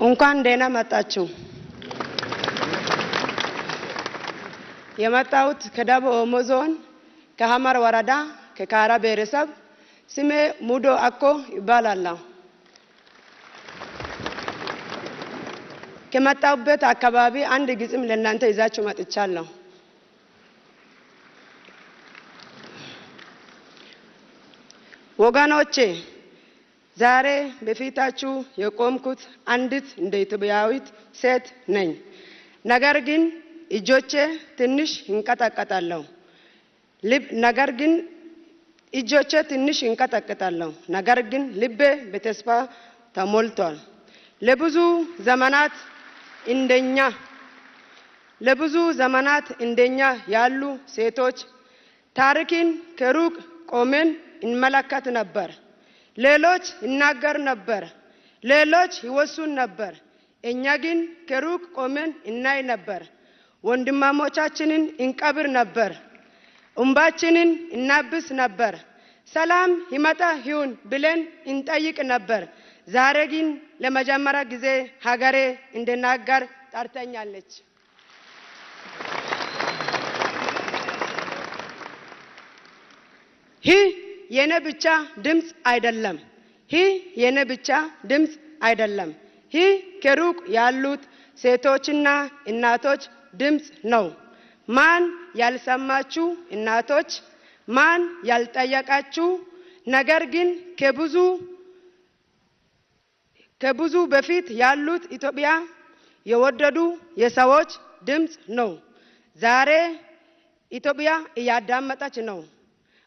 እንኳን ደህና መጣችሁ። የመጣሁት ከደቡብ ኦሞ ዞን ከሐመር ወረዳ ከካራ ብሔረሰብ ስሜ ሙዶ አኮ ይባላል። ከመጣሁበት አካባቢ አንድ ግጥም ለእናንተ ይዛችሁ መጥቻለሁ። ወገኖቼ ዛሬ በፊታችሁ የቆምኩት አንዲት እንደ ኢትዮጵያዊት ሴት ነኝ። ነገር ግን እጆቼ ትንሽ ይንቀጠቀጣሉ። ነገር ግን ልቤ በተስፋ ተሞልቷል። ለብዙ ዘመናት እንደኛ ያሉ ሴቶች ታሪክን ከሩቅ ቆመን እንመለከት ነበር። ሌሎች ይናገር ነበር፣ ሌሎች ይወሱን ነበር። እኛ ግን ከሩቅ ቆመን እናይ ነበር። ወንድማሞቻችንን እንቀብር ነበር፣ እንባችንን እናብስ ነበር። ሰላም ይመጣ ይሁን ብለን እንጠይቅ ነበር። ዛሬ ግን ለመጀመሪያ ጊዜ ሀገሬ እንድናገር ጠርተኛለች። ይህ የኔ ብቻ ድምጽ አይደለም። ይህ ከሩቅ ያሉት ሴቶችና እናቶች ድምጽ ነው። ማን ያልሰማችሁ እናቶች፣ ማን ያልጠየቃችሁ፣ ነገር ግን ከብዙ በፊት ያሉት ኢትዮጵያ የወደዱ የሰዎች ድምጽ ነው። ዛሬ ኢትዮጵያ እያዳመጠች ነው።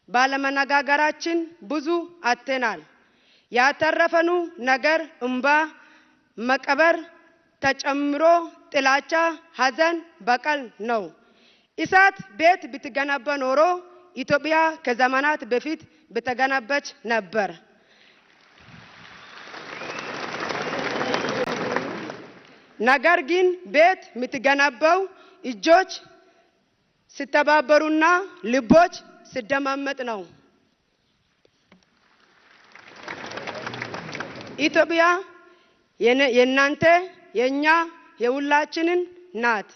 ባለመነጋገራችን ብዙ አጥተናል። ያተረፈኑ ነገር እንባ መቀበር ተጨምሮ ጥላቻ፣ ሐዘን፣ በቀል ነው። እሳት ቤት ብትገነባ ኖሮ ኢትዮጵያ ከዘመናት በፊት በተገነባች ነበር። ነገር ግን ቤት የምትገነባው እጆች ሲተባበሩና ልቦች ሲደማመጥ ነው። ኢትዮጵያ የእናንተ፣ የኛ፣ የሁላችንን ናት።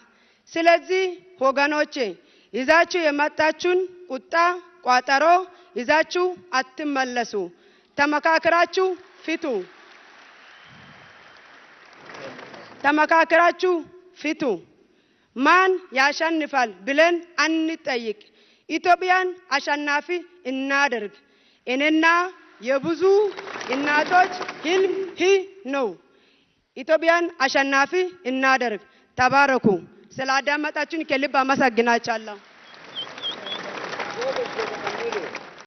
ስለዚህ ወገኖቼ ይዛችሁ የመጣችሁን ቁጣ ቋጠሮ ይዛችሁ አትመለሱ። ተመካክራችሁ ፊቱ። ማን ያሸንፋል ብለን አንጠይቅ። ኢትዮጵያን አሸናፊ እናድርግ። እኔና የብዙ እናቶች ህልም ነው። ኢትዮጵያን አሸናፊ እናድርግ። ተባረኩ። ስላዳመጣችሁን ከልብ አመሰግናችኋለሁ።